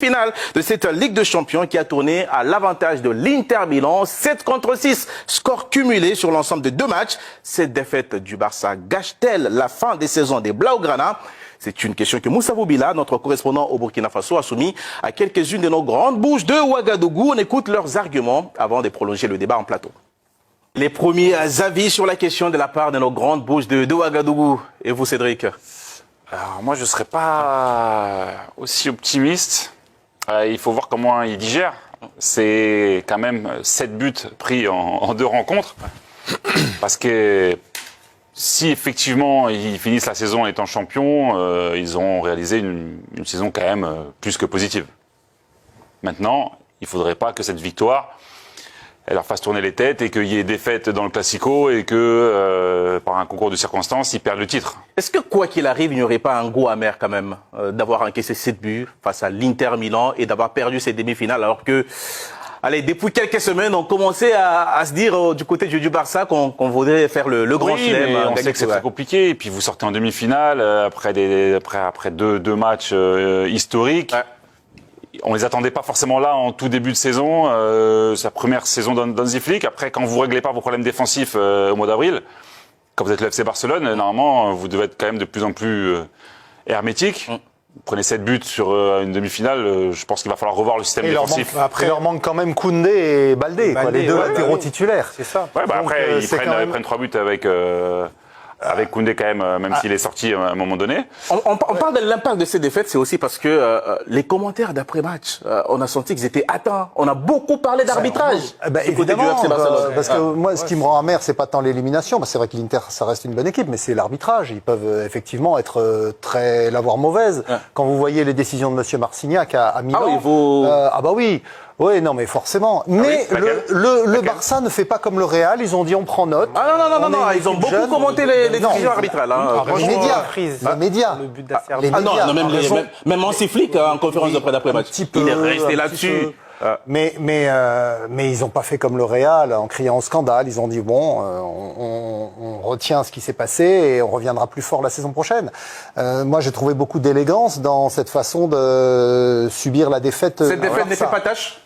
Finale de cette Ligue de Champions qui a tourné à l'avantage de l'Inter Milan, 7-6, score cumulé sur l'ensemble de 2 matchs. Cette défaite du Barça gâche-t-elle la fin des saisons des Blaugrana? C'est une question que Moussa Boubila, notre correspondant au Burkina Faso, a soumis à quelques-unes de nos grandes bouches de Ouagadougou. On écoute leurs arguments avant de prolonger le débat en plateau. Les premiers avis sur la question de la part de nos grandes bouches de Ouagadougou. Et vous, Cédric? Alors moi, je ne serais pas aussi optimiste. Il faut voir comment il digère. C'est quand même 7 buts pris en 2 rencontres. Parce que si effectivement ils finissent la saison étant champions, ils ont réalisé une saison quand même plus que positive. Maintenant, il ne faudrait pas que cette victoire elle leur fasse tourner les têtes et qu'il y ait des défaites dans le Classico et que par un concours de circonstances, ils perdent le titre. Est-ce que quoi qu'il arrive, il n'y aurait pas un goût amer quand même d'avoir encaissé 7 buts face à l'Inter Milan et d'avoir perdu ces demi-finales alors que, allez, depuis quelques semaines, on commençait à se dire du côté du Barça qu'on voudrait faire le grand chelem. On sait que c'est très compliqué et puis vous sortez en demi-finale après deux matchs historiques. Ouais. On les attendait pas forcément là en tout début de saison, sa première saison d'Hansi Flick. Après, quand vous réglez pas vos problèmes défensifs au mois d'avril, quand vous êtes le FC Barcelone, normalement, vous devez être quand même de plus en plus hermétique. Vous prenez 7 buts sur une demi-finale, je pense qu'il va falloir revoir le système défensif. Après, il leur manque quand même Koundé et Baldé, les deux latéraux titulaires. C'est ça. Ouais, après, ils prennent 3 buts avec Koundé quand même s'il est sorti à un moment donné. On parle de l'impact de ces défaites, c'est aussi parce que les commentaires d'après-match, on a senti qu'ils étaient atteints. On a beaucoup parlé d'arbitrage. Évidemment, parce que moi, ce qui me rend amer, c'est pas tant l'élimination. C'est vrai que l'Inter, ça reste une bonne équipe, mais c'est l'arbitrage. Ils peuvent effectivement être l'avoir mauvaise. Ouais. Quand vous voyez les décisions de Monsieur Marcignac à Milan. Oui. Oui, non, mais forcément. Mais le Barça ne fait pas comme le Real. Ils ont dit on prend note. Non. Ils ont beaucoup commenté les décisions arbitrales. Les médias. Le but même Hansi Flick en conférence de presse d'après-match. Il est resté là-dessus. Mais ils n'ont pas fait comme le Real en criant au scandale. Ils ont dit bon, on retient ce qui s'est passé et on reviendra plus fort la saison prochaine. Moi, j'ai trouvé beaucoup d'élégance dans cette façon de subir la défaite. Cette défaite n'était pas tâche.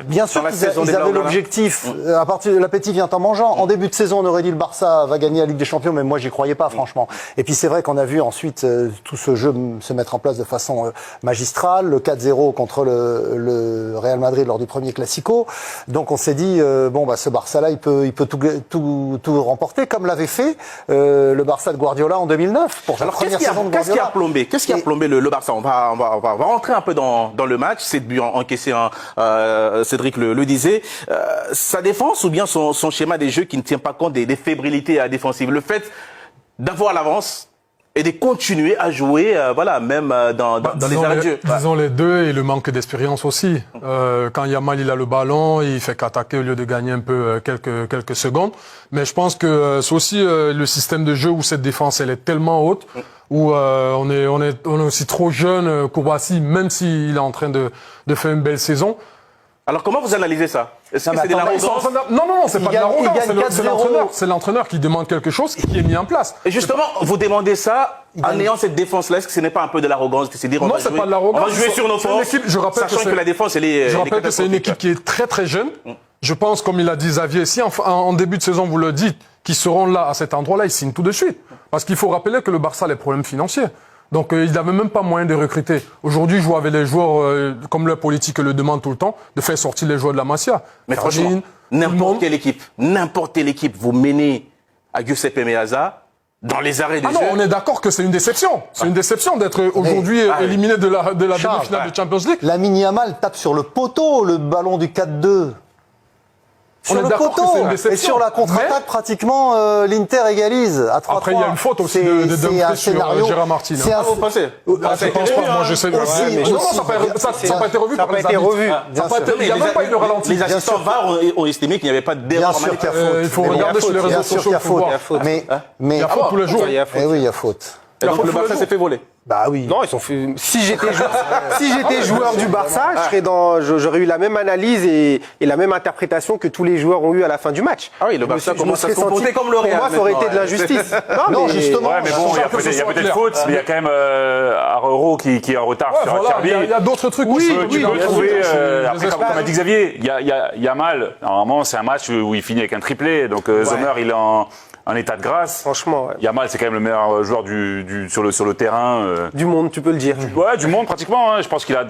Bien sûr qu'ils avaient l'objectif. À partir de l'appétit vient en mangeant. En début de saison, on aurait dit le Barça va gagner la Ligue des Champions, mais moi j'y croyais pas, franchement. Et puis c'est vrai qu'on a vu ensuite tout ce jeu se mettre en place de façon magistrale, le 4-0 contre le Real Madrid lors du premier Classico. Donc on s'est dit ce Barça-là, il peut tout remporter, comme l'avait fait le Barça de Guardiola en 2009 pour sa première saison de Guardiola. Qu'est-ce qui a plombé le Barça? On va rentrer un peu dans le match. 7 buts encaissés Cédric le disait, sa défense ou bien son schéma des jeux qui ne tient pas compte des fébrilités défensives. Le fait d'avoir l'avance et de continuer à jouer, même dans les arrêts de jeu. Disons les deux et le manque d'expérience aussi. Quand Yamal il a le ballon, il fait qu'attaquer au lieu de gagner un peu quelques secondes. Mais je pense que c'est aussi le système de jeu où cette défense elle est tellement haute. Où on est aussi trop jeune, Kourbassi, même s'il est en train de faire une belle saison. Alors comment vous analysez ça? Est-ce que c'est de l'arrogance? Non, c'est pas de l'arrogance. C'est l'entraîneur qui demande quelque chose qui est mis en place. Et justement, vous demandez ça en ayant cette défense-là. Est-ce que ce n'est pas un peu de l'arrogance que c'est dire non, c'est pas de l'arrogance. On va jouer sur nos forces, sachant que la défense, elle est... Je rappelle que c'est une équipe qui est très très jeune. Je pense, comme il a dit Xavier, si en début de saison vous le dites, qu'ils seront là à cet endroit-là, ils signent tout de suite. Parce qu'il faut rappeler que le Barça a les problèmes financiers. Donc il n'avait même pas moyen de recruter. Aujourd'hui, je vois avec les joueurs, comme leur politique le demande tout le temps, de faire sortir les joueurs de la Masia. Mais franchement, n'importe quelle équipe, vous menez à Giuseppe Meazza dans les arrêts de jeu. Non, on est d'accord que c'est une déception. C'est une déception d'être aujourd'hui éliminé de la demi-finale de Champions League. Lamine Yamal tape sur le poteau, le ballon du 4-2. Sur le poteau, et sur la contre-attaque, pratiquement, l'Inter égalise à 3-3. Après, il y a une faute aussi de Dumfries sur Gérard Martin. Vous pensez? Je pense pas, moi je sais. Non, ça n'a pas été revu par les arbitres. Il n'y a même pas eu de ralenti. Les assistants VAR ont estimé qu'il n'y avait pas d'erreur. Bien sûr qu'il y a faute. Il faut regarder sur les réseaux sociaux. Mais il y a faute tous les jours. Oui, il y a faute. Et donc le Barça s'est fait voler. Bah oui. Non, ils sont fait... Si j'étais joueur du Barça, j'aurais eu la même analyse et la même interprétation que tous les joueurs ont eu à la fin du match. Ah oui, le Barça commence à se comporter comme le Pour Real. moi, ça aurait été de l'injustice. Non, justement. Ouais, mais bon, il y a peut-être faute, mais il y a quand même Arero qui est en retard sur voilà, Cherby. il y a d'autres trucs Oui, aussi. tu peux trouver. Après, des comme a dit Xavier, il y a mal. Normalement, c'est un match où il finit avec un triplé. Donc Sommer, il est en état de grâce. Franchement, ouais. Yamal, c'est quand même le meilleur joueur sur le terrain. Du monde, tu peux le dire. Ouais, du monde pratiquement. Hein. Je pense qu'il a.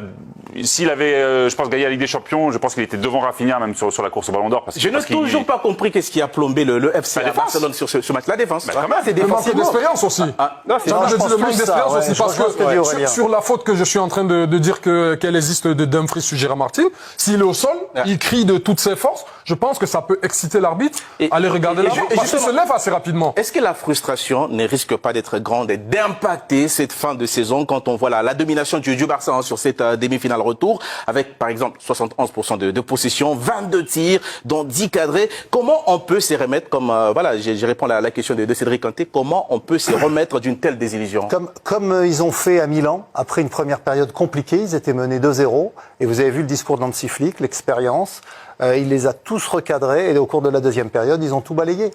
S'il avait, je pense, gagné la Ligue des Champions, je pense qu'il était devant Rafinha même sur la course au Ballon d'Or. Je n'ai toujours pas compris qu'est-ce qui a plombé le FC à Barcelone sur ce match. La défense. C'est Le manque d'expérience aussi. Non, c'est J'ai je pense dit le manque plus ça, d'expérience ouais, aussi, je parce vois ce que dit que Aurélien. sur la faute que je suis en train de dire qu'elle existe de Dumfries sur Gérard Martin, s'il est au sol, il crie de toutes ses forces, je pense que ça peut exciter l'arbitre à aller regarder la parce qu'il se lève assez rapidement. Est-ce que la frustration ne risque pas d'être grande et d'impacter cette fin de saison quand on voit la domination du Barça sur cette demi-finale retour avec par exemple 71% de possession, 22 tirs, dont 10 cadrés. Comment on peut s'y remettre comme voilà, je réponds à la question de Cédric Kanté, comment on peut s'y remettre d'une telle désillusion? Comme ils ont fait à Milan, après une première période compliquée, ils étaient menés 2-0, et vous avez vu le discours d'Hansi Flick, l'expérience, il les a tous recadrés, et au cours de la deuxième période, ils ont tout balayé.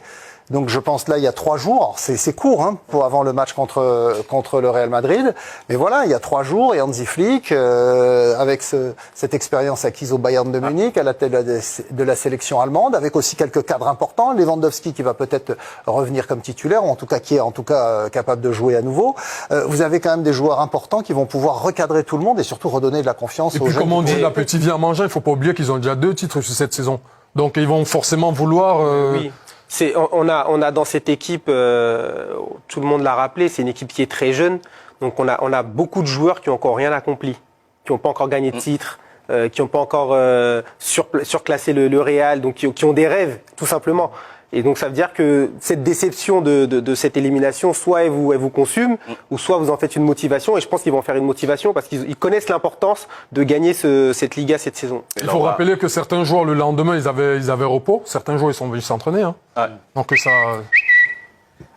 Donc je pense là il y a 3 jours, c'est court hein, pour avant le match contre le Real Madrid, mais voilà il y a 3 jours et Hansi Flick avec cette expérience acquise au Bayern de Munich à la tête de la sélection allemande, avec aussi quelques cadres importants, Lewandowski qui va peut-être revenir comme titulaire, ou en tout cas qui est capable de jouer à nouveau. Vous avez quand même des joueurs importants qui vont pouvoir recadrer tout le monde et surtout redonner de la confiance aux jeunes. Et puis comme on dit, l'appétit vient manger, il faut pas oublier qu'ils ont déjà 2 titres sur cette saison, donc ils vont forcément vouloir. Oui. On a dans cette équipe, tout le monde l'a rappelé, c'est une équipe qui est très jeune. Donc on a beaucoup de joueurs qui ont encore rien accompli, qui n'ont pas encore gagné de titre, qui n'ont pas encore surclassé le Real, donc qui ont des rêves, tout simplement. Et donc ça veut dire que cette déception de cette élimination, soit elle vous consume, ou soit vous en faites une motivation. Et je pense qu'ils vont en faire une motivation parce qu'ils connaissent l'importance de gagner cette Liga cette saison. Il faut rappeler que certains joueurs le lendemain ils avaient repos, certains joueurs ils sont venus s'entraîner. Hein. Ouais. Donc ça.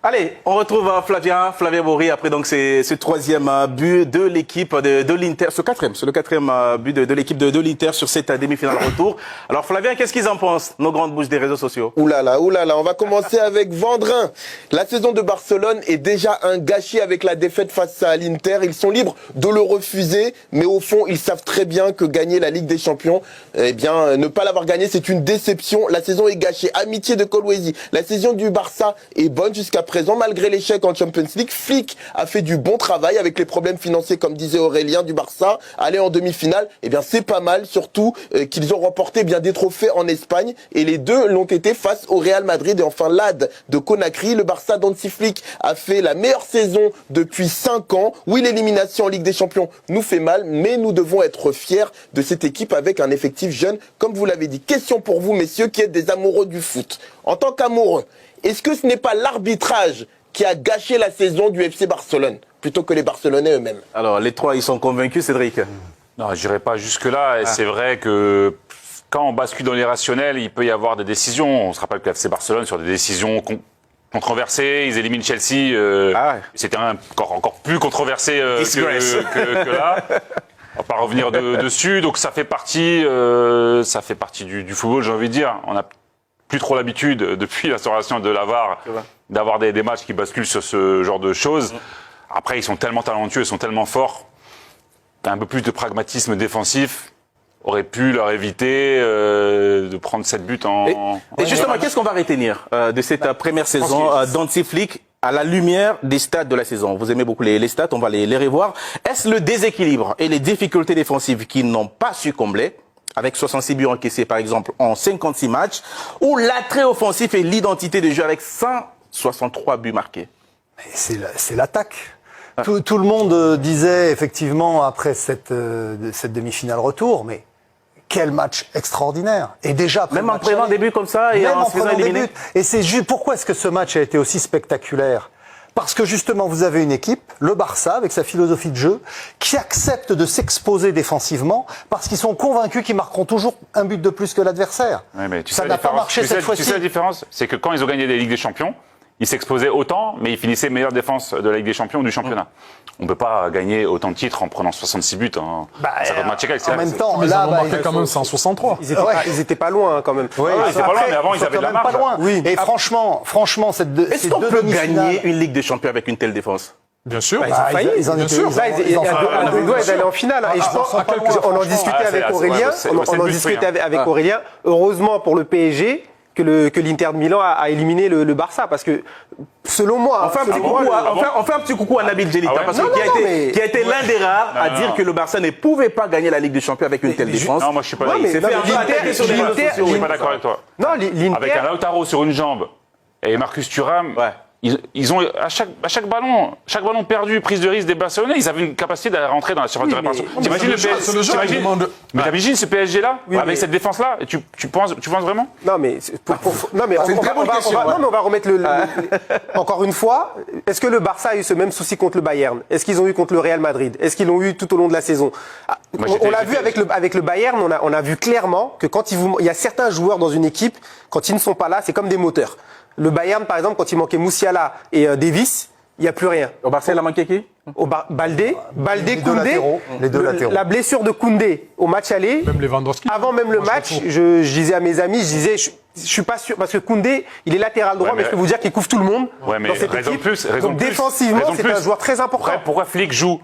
Allez, on retrouve Flavien Bory après donc ce troisième but de l'équipe de l'Inter, c'est le quatrième but de l'équipe de l'Inter sur cette demi-finale retour. Alors Flavien, qu'est-ce qu'ils en pensent, nos grandes bouches des réseaux sociaux? Oulala, on va commencer avec Vendrin. La saison de Barcelone est déjà un gâchis avec la défaite face à l'Inter. Ils sont libres de le refuser, mais au fond, ils savent très bien que gagner la Ligue des Champions, eh bien, ne pas l'avoir gagné, c'est une déception. La saison est gâchée. Amitié de Kolwezi. La saison du Barça est bonne jusqu'à présent. Malgré l'échec en Champions League, Flick a fait du bon travail avec les problèmes financiers, comme disait Aurélien, du Barça. Aller en demi-finale, eh bien, c'est pas mal, surtout qu'ils ont remporté bien des trophées en Espagne, et les deux l'ont été face au Real Madrid. Et enfin, l'AD de Conakry, le Barça d'Hansi Flick a fait la meilleure saison depuis 5 ans. Oui, l'élimination en Ligue des Champions nous fait mal, mais nous devons être fiers de cette équipe avec un effectif jeune, comme vous l'avez dit. Question pour vous, messieurs, qui êtes des amoureux du foot. En tant qu'amoureux, est-ce que ce n'est pas l'arbitrage qui a gâché la saison du FC Barcelone, plutôt que les Barcelonais eux-mêmes? Alors, les trois, ils sont convaincus, Cédric? Non, je n'irai pas jusque-là. C'est vrai que quand on bascule dans l'irrationnel, il peut y avoir des décisions. On se rappelle que le FC Barcelone, sur des décisions controversées, ils éliminent Chelsea. C'était encore plus controversé que là. On va pas revenir dessus. Donc ça fait partie du football, j'ai envie de dire. On a plus trop l'habitude, depuis l'instauration de la VAR, d'avoir des matchs qui basculent sur ce genre de choses. Après, ils sont tellement talentueux, ils sont tellement forts. Un peu plus de pragmatisme défensif aurait pu leur éviter de prendre 7 buts en... Et justement, qu'est-ce qu'on va retenir de cette première saison d'Hansi Flick à la lumière des stats de la saison? Vous aimez beaucoup les stats, on va les revoir. Est-ce le déséquilibre et les difficultés défensives qui n'ont pas su combler, avec 66 buts encaissés par exemple en 56 matchs, ou l'attrait offensif et l'identité de jeu avec 163 buts marqués? C'est l'attaque. Tout le monde disait effectivement après cette demi-finale retour, mais quel match extraordinaire. Et déjà après même en prenant des buts comme ça et en se faisant éliminer. Et c'est juste pourquoi est-ce que ce match a été aussi spectaculaire? Parce que justement, vous avez une équipe, le Barça, avec sa philosophie de jeu, qui accepte de s'exposer défensivement parce qu'ils sont convaincus qu'ils marqueront toujours un but de plus que l'adversaire. Ouais, mais ça n'a pas marché cette fois-ci. Tu sais la différence? C'est que quand ils ont gagné des Ligues des Champions, il s'exposait autant, mais il finissait meilleure défense de la Ligue des Champions ou du championnat. On ne peut pas gagner autant de titres en prenant 66 buts en 50 matchs égales. En même temps, Mais ils là, en ont marqué quand même 163. Ils étaient pas loin, hein, quand même. Oui, ils étaient pas loin, mais avant, ils avaient de la marge. Pas loin. Oui. Et franchement, ces Est-ce qu'on deux peut demi-finales- gagner une Ligue des Champions avec une telle défense? Bien sûr. Ils ont failli. ils en Bien étaient- sûr. ils Là, en- ils en sont à pas deux doigts loin. d'aller en finale. Et je pense, à quelques heures, on en franchement. discutait Ah, avec c'est- Aurélien. c'est- On c'est en le but discutait pris, hein. avec Aurélien. Heureusement pour le PSG que l'Inter de Milan a éliminé le Barça, parce que selon moi, On fait un petit coucou à Nabil Djelita, Ah ouais parce Non, que non, mais- qui a été l'un des rares à Non, dire non. que le Barça ne pouvait pas gagner la Ligue des Champions avec une telle défense. Non, moi, je suis pas Ouais, d'accord. mais- Il s'est non, fait un mais peu attaquer sur les réseaux l'Inter- sociaux. Je suis pas d'accord avec toi. non, l'Inter. Avec un Lautaro sur une jambe et Marcus Thuram, Ouais. ils ont à chaque ballon perdu, prise de risque des Barcelonais, ils avaient une capacité d'aller rentrer dans la surface de Oui, mais- réparation. mais T'imagines le c'est le jeu, c'est le jeu, t'imagines- il demande- Mais t'imagines ce PSG-là Oui, avec mais- cette défense-là, et tu penses vraiment? Non, mais non, mais C'est une très bonne question, ouais. non, mais on va remettre encore une fois. Est-ce que le Barça a eu ce même souci contre le Bayern? Est-ce qu'ils ont eu contre le Real Madrid? Est-ce qu'ils l'ont eu tout au long de la saison? Ah, Moi, on l'a vu avec le Bayern. On a vu clairement que quand il y a certains joueurs dans une équipe, quand ils ne sont pas là, c'est comme des moteurs. Le Bayern, par exemple, quand il manquait Moussiala et Davis, il n'y a plus rien. Au Barça, il a manqué qui? Baldé, Les deux Koundé, latéraux, les deux latéraux. la blessure de Koundé au match aller. Même Lewandowski. Avant même le Moi, je match, m'en fous. je disais à mes amis, je suis pas sûr, parce que Koundé, il est latéral droit, Ouais, mais je peux vous dire qu'il couvre tout le monde Ouais, mais dans cette raison de équipe. plus, raison Donc de plus, défensivement, raison de c'est plus. un joueur très important. Pourquoi Flick joue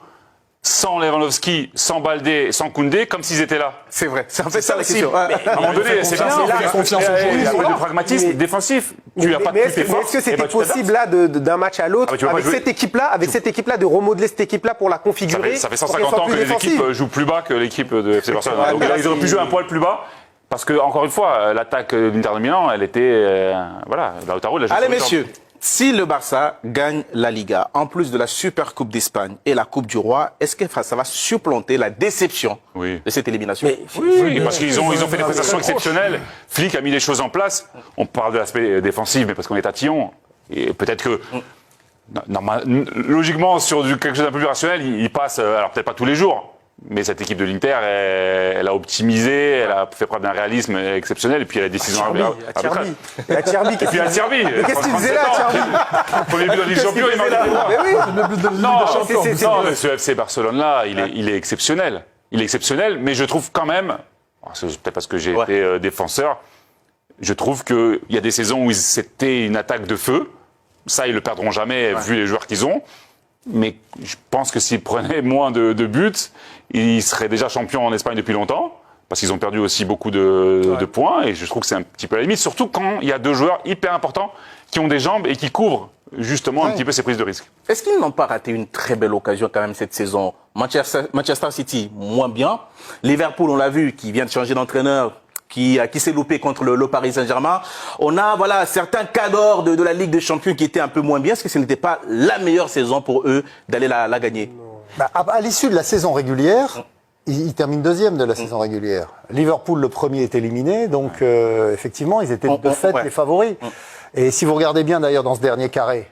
sans Lewandowski, sans Baldé, sans Koundé, comme s'ils étaient là? C'est vrai. C'est en fait ça la aussi. question. Ouais. À un moment donné, c'est bien. Mais là, Il y a confiance en il y a joueurs. pas de pragmatisme Mais- défensif. Tu n'as pas de mais toutes tes est-ce forces. que eh c'était ben, tu t'adaptes. possible là d'un match à l'autre Ah, mais tu vas pas avec jouer. cette équipe-là, de remodeler cette équipe-là pour la configurer? Ça fait pour qu'elle 150 soit ans que plus les défensive. équipes jouent plus bas que l'équipe de FC Barcelone. Ouais, Donc mais là, là, ils auraient pu c'est- jouer un poil plus bas. Parce que, encore une fois, l'attaque de l'Inter de Milan, elle était. Voilà, Lautaro, il a joué Allez, sur une messieurs. jambe. Si le Barça gagne la Liga, en plus de la Super Coupe d'Espagne et la Coupe du Roi, est-ce que ça va supplanter la déception Oui. de cette élimination? Mais Oui, parce qu'ils ont fait des prestations exceptionnelles. Flick a mis les choses en place. On parle de l'aspect défensif, mais parce qu'on est tatillon. Et peut-être que, logiquement, sur quelque chose d'un peu plus rationnel, il passe, alors peut-être pas tous les jours, mais cette équipe de l'Inter, elle a optimisé, elle a fait preuve d'un réalisme exceptionnel, et puis elle a décision arbitrale. La Tierney, Et puis à Thierry. Mais qu'est-ce qu'il faisait là, Thierry? Premier but de la Ligue des Champions, il marque des points. Mais oui. Le but de Ligue Non, des Champions. non, mais ce FC Barcelone-là, il est exceptionnel. Il est exceptionnel, mais je trouve quand même, c'est peut-être parce que j'ai été défenseur, je trouve qu'il y a des saisons où c'était une attaque de feu. Ça, ils le perdront jamais, vu les joueurs qu'ils ont. Mais je pense que s'ils prenaient moins de buts, ils seraient déjà champions en Espagne depuis longtemps. Parce qu'ils ont perdu aussi beaucoup de points. Et je trouve que c'est un petit peu à la limite. Surtout quand il y a deux joueurs hyper importants qui ont des jambes et qui couvrent justement un petit peu ces prises de risque. Est-ce qu'ils n'ont pas raté une très belle occasion quand même cette saison? Manchester City, moins bien. Liverpool, on l'a vu, qui vient de changer d'entraîneur, qui s'est loupé contre le Paris Saint-Germain. On a certains cadors de la Ligue des Champions qui étaient un peu moins bien. Est-ce que ce n'était pas la meilleure saison pour eux d'aller la gagner? À l'issue de la saison régulière, ils terminent deuxième de la saison régulière. Liverpool, le premier, est éliminé, donc effectivement, ils étaient de fait les favoris. Et si vous regardez bien d'ailleurs dans ce dernier carré,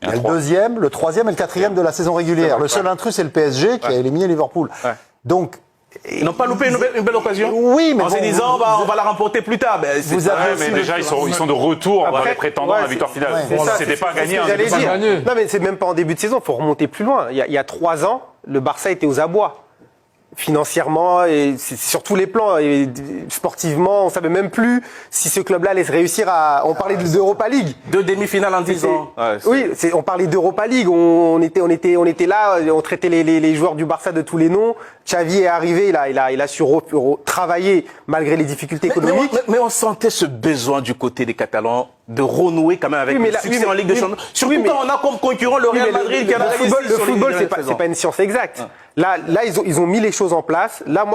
il y a le deuxième, le troisième et le quatrième de la saison régulière. Le seul intrus, c'est le PSG qui a éliminé Liverpool. Donc, ils n'ont pas loupé une belle occasion? Oui, mais en se disant, on va la remporter plus tard. Ben, vous avez mais déjà, ils sont de retour dans les prétendants à la victoire finale. C'est ça, C'était pas gagné. ce que j'allais dire. gagné. Non, mais c'est même pas en début de saison. Il faut remonter plus loin. Il y a 3 ans, le Barça était aux abois. Financièrement et sur tous les plans, et sportivement, on savait même plus si ce club-là allait se réussir à. On parlait d'Europa League. 2 demi-finales en 10 ans. Oui, on parlait d'Europa League. On était là, on traitait les joueurs du Barça de tous les noms. Xavi est arrivé, il a su travailler malgré les difficultés économiques. Mais on sentait ce besoin du côté des Catalans de renouer quand même avec le succès en Ligue des Champions. Surtout quand on a comme concurrent le Real Madrid qui a le football, c'est pas une science exacte. Là, ils ont mis les choses en place. Là,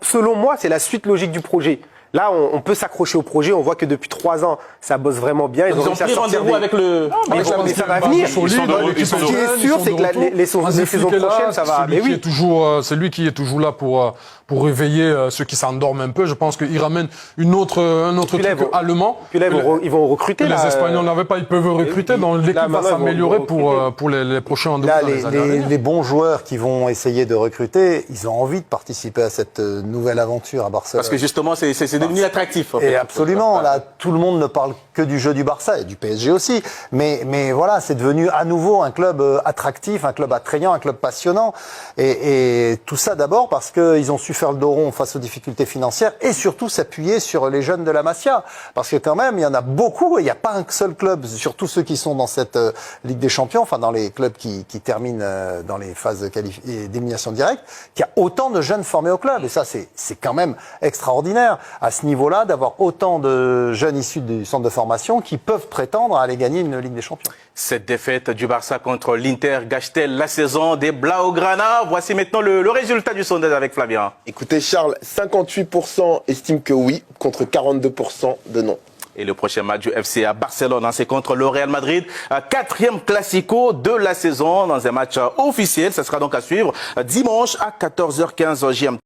selon moi, c'est la suite logique du projet. Là, on peut s'accrocher au projet. On voit que depuis 3 ans, ça bosse vraiment bien. Ils ont pris rendez-vous avec le. Mais ça va venir. Ce qui est sûr, c'est que les saisons prochaines, ça va. Mais oui. C'est lui qui est toujours là pour réveiller ceux qui s'endorment un peu. Je pense qu'il ramène un autre truc allemand. Puis là, ils vont recruter. Les Espagnols n'avaient pas, ils peuvent recruter. Donc l'équipe va s'améliorer pour les prochains. Là, les bons joueurs qui vont essayer de recruter, ils ont envie de participer à cette nouvelle aventure à Barcelone. Parce que justement, c'est devenu attractif. En fait. Et absolument, là, tout le monde ne parle que du jeu du Barça et du PSG aussi. Mais voilà, c'est devenu à nouveau un club attractif, un club attrayant, un club passionnant. Et tout ça d'abord parce qu'ils ont su faire le dos rond face aux difficultés financières et surtout s'appuyer sur les jeunes de la Masia. Parce que quand même, il y en a beaucoup. Il n'y a pas un seul club, surtout ceux qui sont dans cette Ligue des Champions, enfin dans les clubs qui terminent dans les phases d'élimination directe, qui a autant de jeunes formés au club. Et ça, c'est quand même extraordinaire à ce niveau-là d'avoir autant de jeunes issus du centre de formation qui peuvent prétendre à aller gagner une Ligue des Champions. Cette défaite du Barça contre l'Inter gâche-t-elle la saison des Blaugrana? Voici maintenant le résultat du sondage avec Flavien. Écoutez Charles, 58% estiment que oui, contre 42% de non. Et le prochain match du FC à Barcelone, c'est contre le Real Madrid, 4e classico de la saison dans un match officiel. Ça sera donc à suivre dimanche à 14h15 GMT.